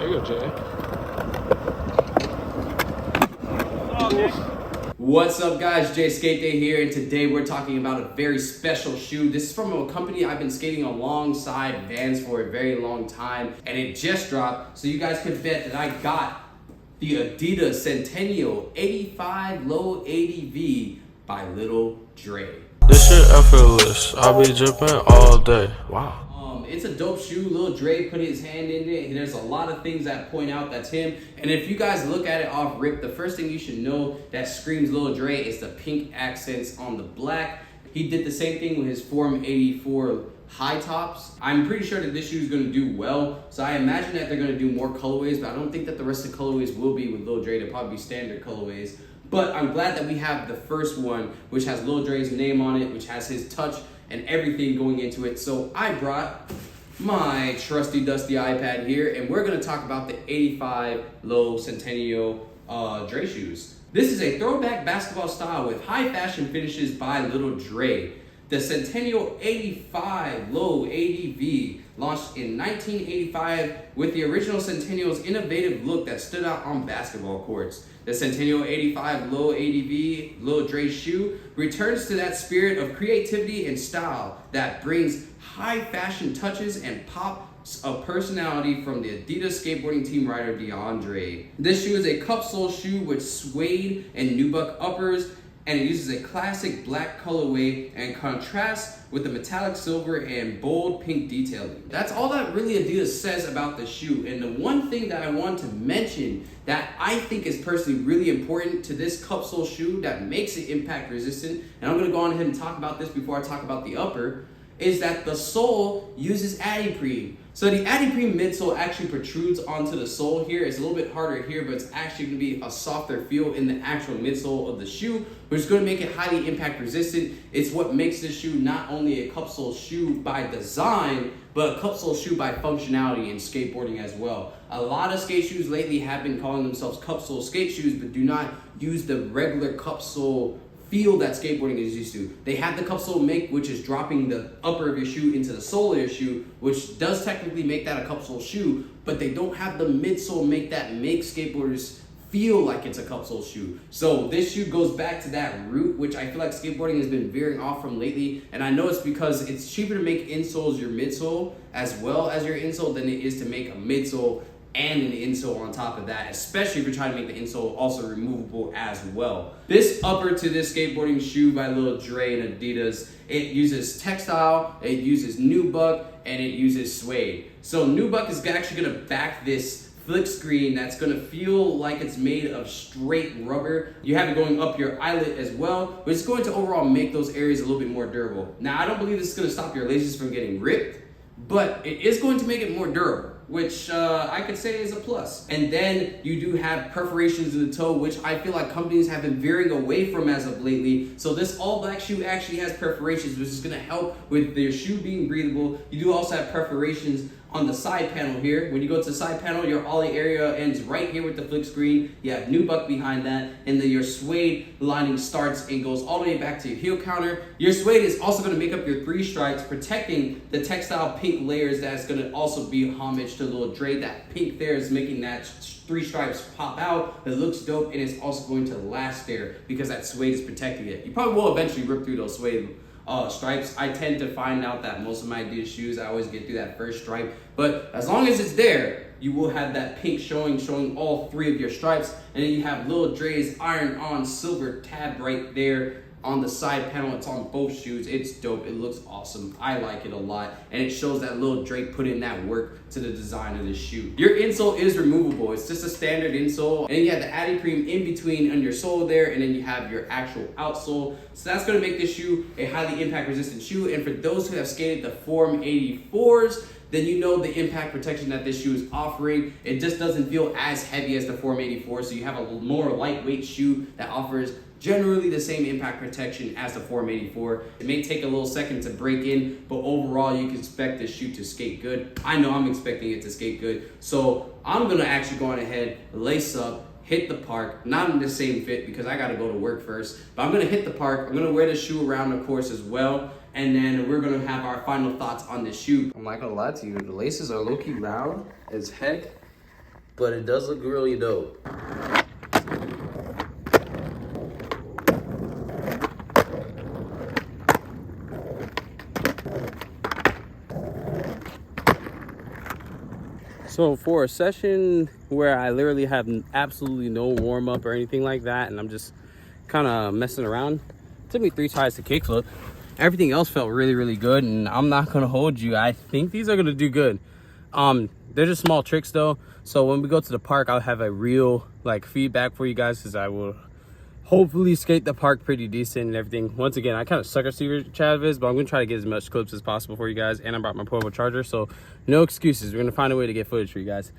There you go, Jay. What's up, guys? Jay Skate Day here, and today we're talking about a very special shoe. This is from a company I've been skating alongside Vans for a very long time, and it just dropped, so you guys can bet that I got the Adidas Centennial 85 Low ADV by Lil Dre. This shit effortless. I be dripping all day. Wow. It's a dope shoe. Lil Dre put his hand in it, and there's a lot of things that point out that's him. And if you guys look at it off rip, the first thing you should know that screams Lil Dre is the pink accents on the black. He did the same thing with his Form 84 high tops. I'm pretty sure that this shoe is going to do well, so I imagine that they're going to do more colorways, but I don't think that the rest of the colorways will be with Lil Dre. They'll probably be standard colorways. But I'm glad that we have the first one, which has Lil Dre's name on it, which has his touch and everything going into it. So I brought my trusty dusty iPad here, and we're going to talk about the 85 Low Centennial Dre shoes. This is a throwback basketball style with high fashion finishes by Lil Dre. The Centennial 85 Low ADV launched in 1985 with the original Centennial's innovative look that stood out on basketball courts. The Centennial 85 Low ADV Lil Dre shoe returns to that spirit of creativity and style that brings high fashion touches and pops of personality from the Adidas skateboarding team rider DeAndre. This shoe is a Cupsole shoe with suede and nubuck uppers, and it uses a classic black colorway and contrasts with the metallic silver and bold pink detailing. That's all that really Adidas says about the shoe. And the one thing that I want to mention that I think is personally really important to this Cupsole shoe that makes it impact resistant, and I'm gonna go on ahead and talk about this before I talk about the upper, is that the sole uses ADV. So the ADV midsole actually protrudes onto the sole here. It's a little bit harder here, but it's actually going to be a softer feel in the actual midsole of the shoe, which is going to make it highly impact resistant. It's what makes this shoe not only a Cupsole shoe by design, but a Cupsole shoe by functionality in skateboarding as well. A lot of skate shoes lately have been calling themselves Cupsole skate shoes, but do not use the regular Cupsole feel that skateboarding is used to. They have the Cupsole make, which is dropping the upper of your shoe into the sole of your shoe, which does technically make that a Cupsole shoe, but they don't have the midsole make that make skateboarders feel like it's a Cupsole shoe. So this shoe goes back to that root, which I feel like skateboarding has been veering off from lately, and I know it's because it's cheaper to make insoles your midsole as well as your insole than it is to make a midsole and an insole on top of that, especially if you're trying to make the insole also removable as well. This upper to this skateboarding shoe by Lil Dre and Adidas, it uses textile, it uses nubuck, and it uses suede. So nubuck is actually gonna back this flick screen that's gonna feel like it's made of straight rubber. You have it going up your eyelet as well, but it's going to overall make those areas a little bit more durable. Now, I don't believe this is gonna stop your laces from getting ripped, but it is going to make it more durable, which I could say is a plus. And then you do have perforations in the toe, which I feel like companies have been veering away from as of lately. So this all black shoe actually has perforations, which is gonna help with their shoe being breathable. You do also have perforations on the side panel here. When you go to the side panel, your ollie area ends right here with the flick screen. You have nubuck behind that, and then your suede lining starts and goes all the way back to your heel counter. Your suede is also gonna make up your 3 stripes, protecting the textile pink layers. That's gonna also be homage to Lil Dre. That pink there is making that 3 stripes pop out. It looks dope, and it's also going to last there because that suede is protecting it. You probably will eventually rip through those suede stripes. I tend to find out that most of my Adidas shoes, I always get through that first stripe, but as long as it's there, you will have that pink showing all 3 of your stripes, and then you have Lil Dre's iron-on silver tab right there on the side panel. It's on both shoes. It's dope. It looks awesome. I like it a lot, and it shows that Lil Dre put in that work to the design of this shoe. Your insole is removable. It's just a standard insole, and then you have the ADV in between on your sole there, and then you have your actual outsole. So that's going to make this shoe a highly impact resistant shoe. And for those who have skated the Form 84s, then you know the impact protection that this shoe is offering. It just doesn't feel as heavy as the Form 84, so you have a more lightweight shoe that offers generally the same impact protection as the Form 84. It may take a little second to break in, but overall you can expect this shoe to skate good. I know I'm expecting it to skate good, so I'm gonna actually go on ahead, lace up, hit the park, not in the same fit because I gotta go to work first, but I'm gonna hit the park. I'm gonna wear the shoe around the course as well, and then we're gonna have our final thoughts on this shoe. I'm not gonna lie to you, the laces are low-key loud as heck, but it does look really dope. So for a session where I literally have absolutely no warm up or anything like that, and I'm just kind of messing around, it took me 3 tries to kickflip. Everything else felt really, really good, and I'm not gonna hold you. I think these are gonna do good. They're just small tricks though. So when we go to the park, I'll have a real like feedback for you guys, because I will hopefully skate the park pretty decent and everything. Once again, I kind of suck at Steve Chavez, but I'm gonna try to get as much clips as possible for you guys. And I brought my portable charger, so no excuses. We're gonna find a way to get footage for you guys.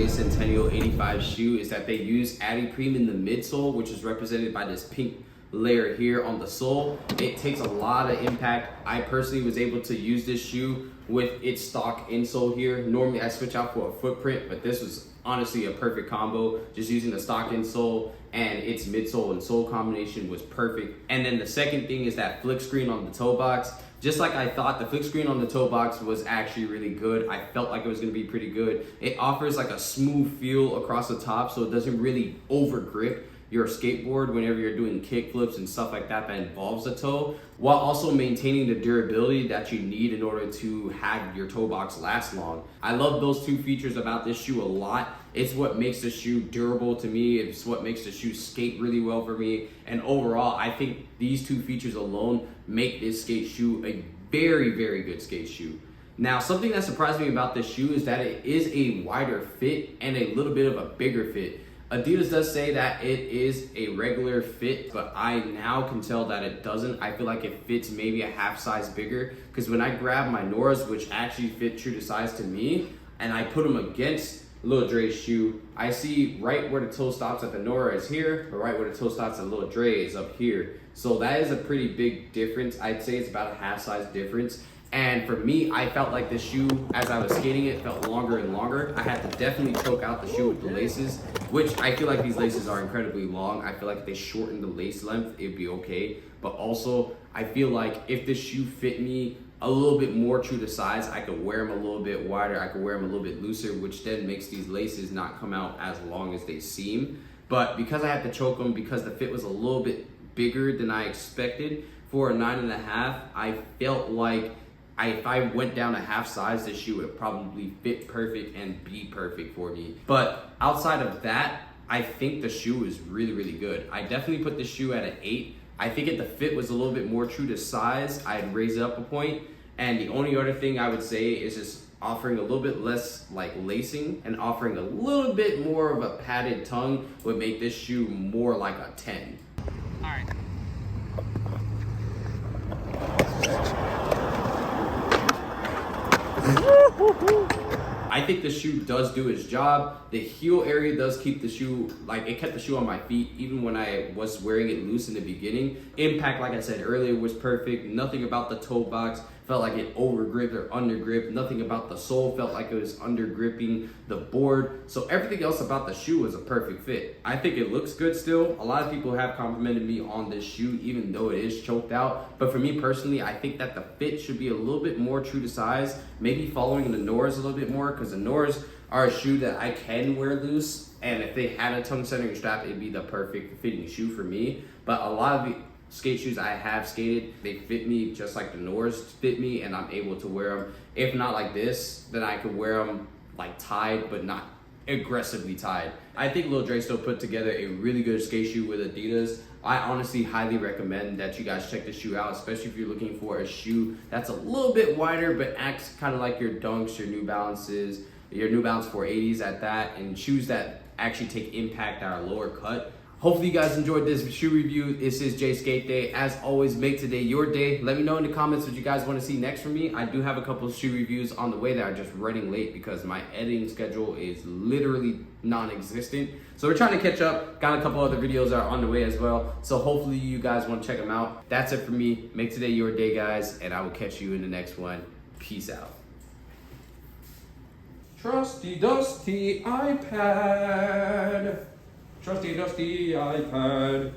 Centennial 85 shoe is that they use ADV in the midsole, which is represented by this pink layer here on the sole. It takes a lot of impact. I personally was able to use this shoe with its stock insole here. Normally I switch out for a footprint, but this was honestly a perfect combo. Just using the stock insole and its midsole and sole combination was perfect. And then the second thing is that flick screen on the toe box. Just like I thought, the flick screen on the toe box was actually really good. I felt like it was gonna be pretty good. It offers like a smooth feel across the top, so it doesn't really over grip your skateboard whenever you're doing kick flips and stuff like that that involves the toe, while also maintaining the durability that you need in order to have your toe box last long. I love those two features about this shoe a lot. It's what makes the shoe durable to me. It's what makes the shoe skate really well for me. And overall, I think these two features alone make this skate shoe a very, very good skate shoe. Now, something that surprised me about this shoe is that it is a wider fit and a little bit of a bigger fit. Adidas does say that it is a regular fit, but I now can tell that it doesn't. I feel like it fits maybe a half size bigger, because when I grab my Noras, which actually fit true to size to me, and I put them against Lil Dre's shoe, I see right where the toe stops at the Nora is here, but right where the toe stops at Lil Dre is up here. So that is a pretty big difference. I'd say it's about a half size difference. And for me, I felt like the shoe, as I was skating it, felt longer and longer. I had to definitely choke out the shoe with the laces, which I feel like these laces are incredibly long. I feel like if they shorten the lace length, it'd be okay. But also, I feel like if this shoe fit me a little bit more true to size, I could wear them a little bit wider, I could wear them a little bit looser, which then makes these laces not come out as long as they seem. But because I had to choke them, because the fit was a little bit bigger than I expected for a 9.5, I felt like if I went down a half size, this shoe would probably fit perfect and be perfect for me. But outside of that, I think the shoe is really, really good. I definitely put the shoe at an 8. I think if the fit was a little bit more true to size, I'd raise it up a point. And the only other thing I would say is just offering a little bit less like lacing and offering a little bit more of a padded tongue would make this shoe more like a 10. All right. I think the shoe does do its job. The heel area does keep the shoe, like it kept the shoe on my feet even when I was wearing it loose in the beginning. Impact, like I said earlier, was perfect. Nothing about the toe box felt like it over gripped or under gripped. Nothing about the sole felt like it was under gripping the board. So everything else about the shoe was a perfect fit. I think it looks good still. A lot of people have complimented me on this shoe even though it is choked out. But for me personally, I think that the fit should be a little bit more true to size. Maybe following the Noras a little bit more, because the Noras are a shoe that I can wear loose. And if they had a tongue centering strap, it'd be the perfect fitting shoe for me. But a lot of the skate shoes I have skated, they fit me just like the Noras fit me, and I'm able to wear them. If not like this, then I could wear them like tied, but not aggressively tied. I think Lil Dre still put together a really good skate shoe with Adidas. I honestly highly recommend that you guys check this shoe out, especially if you're looking for a shoe that's a little bit wider but acts kind of like your Dunks, your New Balances, your New Balance 480s at that, and shoes that actually take impact at our lower cut. Hopefully you guys enjoyed this shoe review. This is Jay Skate Day. As always, make today your day. Let me know in the comments what you guys want to see next from me. I do have a couple of shoe reviews on the way that are just running late because my editing schedule is literally non-existent. So we're trying to catch up. Got a couple other videos that are on the way as well. So hopefully you guys want to check them out. That's it for me. Make today your day, guys, and I will catch you in the next one. Peace out. Trusty dusty iPad. Trusty dusty iPad.